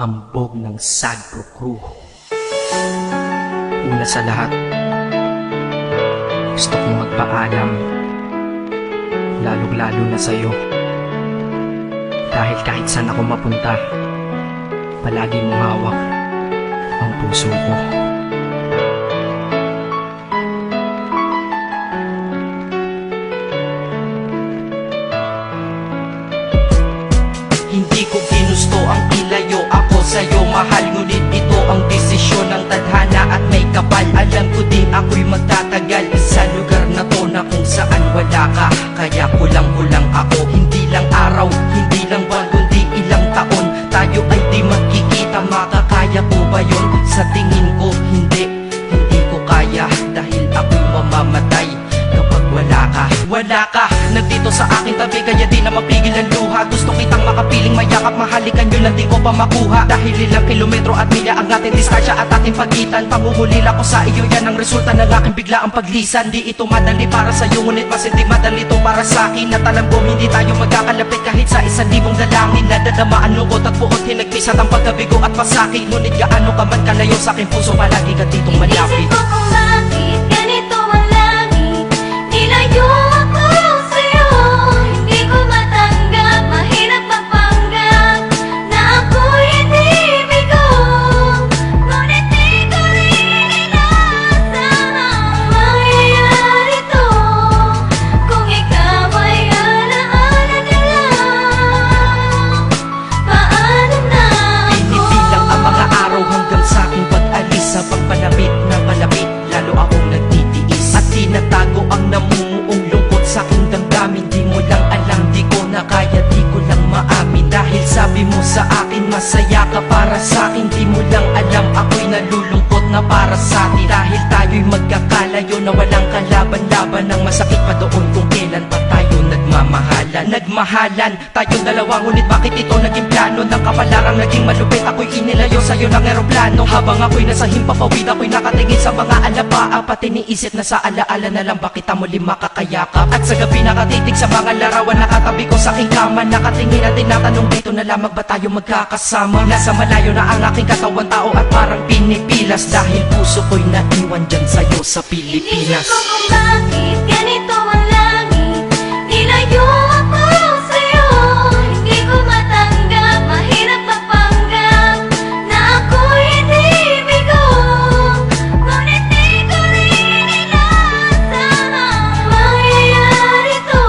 hambog ng Sagpro Crew. Una sa lahat, gusto kong magpaalam, lalong-lalo na sa'yo. Dahil kahit saan ako mapunta, palagi mong hawak ang puso ko. Hindi ko ginusto ang ilayo ako sa'yo, mahal. Ngunit ito ang desisyon ng tadhana at may kapal. Alam ko di ako'y magtatagal sa lugar na to na kung saan wala ka. Kaya kulang-kulang ako, hindi lang araw, hindi lang buwan, kundi ilang taon. Tayo ay di magkikita, makakaya ko ba yun? Sa tingin ko hindi ko kaya. Dahil ako'y mamamatay kapag wala ka. Wala ka, nandito sa aking tabi, kaya di na mapigil ang luha. Gusto kitang makapiling, mayakap, mahalikan yun lang di ko pa makuha. Dahil ilang kilometro at milya ang ating distansya at ating pagitan. Pangungulila ko sa iyo, yan ang resulta ng aking biglaang paglisan. Di ito madali para sa'yo, ngunit mas hindi madali ito para sa'kin. At alam ko hindi tayo magkakalapit kahit sa 1,000 dalangin. Nadadamaan lungkot at buot, hinagpisat ang pagkabigo at pasakit. Ngunit gaano ka man kalayo sa aking puso, palagi ka ditong malapit. Isip ko kung bakit ganito ang langit, nilayo ako sa'yo. Hindi ko matanggap, mahirap magpanggap na ako'y hindi bigo. Ngunit di ko rin inaasahan mangyayari to. Kung ikaw ay alaala na lang, paano na ako? Pinipilang ang mga araw hanggang sa aking pag-alis. Sa pagpalapit na palapit, lalo akong nagtitiis. At tinatago ang namumuong lungkot sa aking damdamin. Di mo lang alam, di ko na kaya, di ko lang maamin. Dahil sabi mo sa akin, masaya ka para sa akin. Di mo lang alam, ako'y nalulungkot na para sa atin. Dahil tayo'y magkakalayo na walang kalaban-laban. Ang masakit pa doon kung kailan pa tayo nagmamahalan. Nagmahalan, tayong dalawa, ngunit bakit ito naging plano? Ng kapalarang naging malupit, ako'y inilayo sa'yo ng eroplano. Habang ako'y nasa himpapawid, ako'y nakatingin sa mga alapaa. Pati niisip na sa alaala na lang, bakit muli makakayakap? At sa gabi nakatitig sa mga larawan, nakatabi ko sa aking kama. Nakatingin at tinatanong, dito na lamang ba tayo magkakasama? Nasa malayo na ang aking katawan, tao at parang pinipilas. Dahil puso ko'y naiwan dyan sa'yo sa Pilipinas. Inisip ko kung bakit ganito ang langit, nilayo ako sa'yo. Hindi ko matanggap, mahirap magpanggap na ako'y hindi bigo. Ngunit di ko rin inaasahan mangyayari to.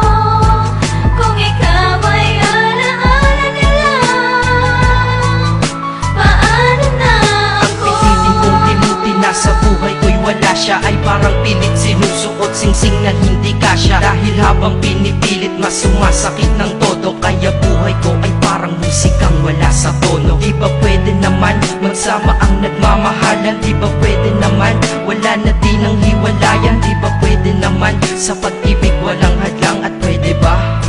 Kung ikaw ay alaala na lang, paano na Ang ako? pilitin kong tinuti na sa buhay ko'y wala siya, ay parang pilit sinusuot, singsing na hindi kasya. Dahil habang pinipilit, mas sumasakit ng todo. Kaya buhay ko ay parang musikang wala sa tono. Di ba pwede naman magsama ang nagmamahalan? Di ba pwede naman wala na din ang hiwalayan? Di ba pwede naman sa pag-ibig walang hadlang? At pwede ba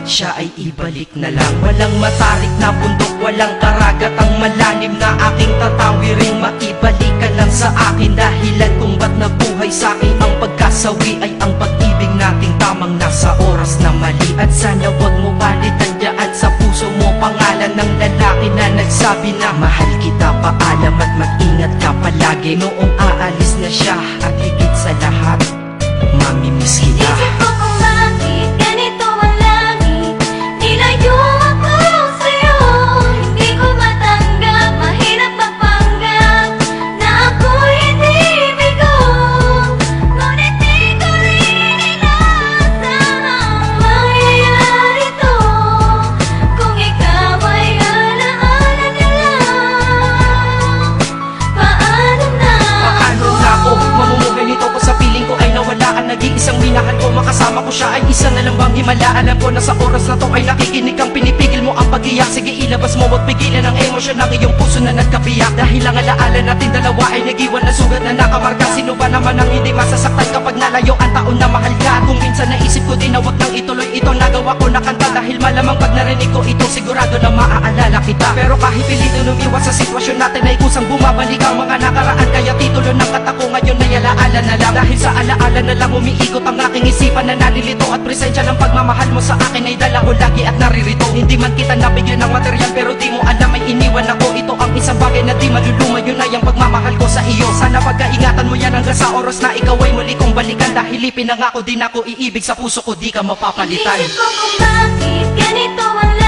siya ay ibalik na lang? Walang matarik na bundok, walang karagat ang malalim na aking tatawiring. Maibalik ka lang sa akin, dahilan kung ba't nabuhay sa akin ang pagkasawi ay ang pag-ibig nating tamang nasa oras na mali. At sana wag mo palitan dyan sa puso mo pangalan ng lalaki na nagsabi na mahal kita, paalam at mag-ingat ka palagi. Noong aalis na siya at higit sa lahat, mamimiss kita. Isip ko kung bakit ganito ang langit, nilayo ako sa'yo. Hindi ko matanggap, mahirap magpanggap na ako'y hindi bigo. Ngunit di ko rin inaasahan mangyayari to. Kung ikaw ay alaala na lang, paano na Paano na ako mamumuhay nito ko sa piling ko ay nawala ang nag-iisang minahal ko? Makasama ko siya ay isa na lang bang himala? Alam ko na sa oras na to ay nakikinig kang pinipigil mo ang pag-iyak. Sige ilabas mo, wag pigilan ang emosyon ng iyong puso na nagkapiyak. Dahil ang alaala natin dalawa ay nag-iwan na sugat na nakamarka. Sino ba naman ang hindi masasaktan kapag nalayo ang taon na mahal ka? Kung minsan naisip ko din na wag nang ituloy ito, nagawa ko na kanta. Dahil malamang pag narinig ko ito, sigurado na maaalala kita. Pero kahit pilitin umiwas sa sitwasyon natin ay kusang bumabalik ang mga nakaraan. Kaya titulo ng kata ko ngayon ay alaala na lang. Dahil sa alaala na lang umiikot ang aking isipan na nalilito. At presensya ng pagmamahal mo sa akin ay dala ko lagi at naririto. Hindi man kita nabigyan ng material, pero di mo alam ay iniwan ako. Ito ang isang bagay na di maluluma, yun ay ang pagmamahal ko sa iyo. Sana pagkaingatan mo yan hanggang sa oras na ikaw ay muli kong balikan. Dahil ipinangako din ako iibig sa puso ko, di ka mapapalitan. Isip ko kung bakit ganito ang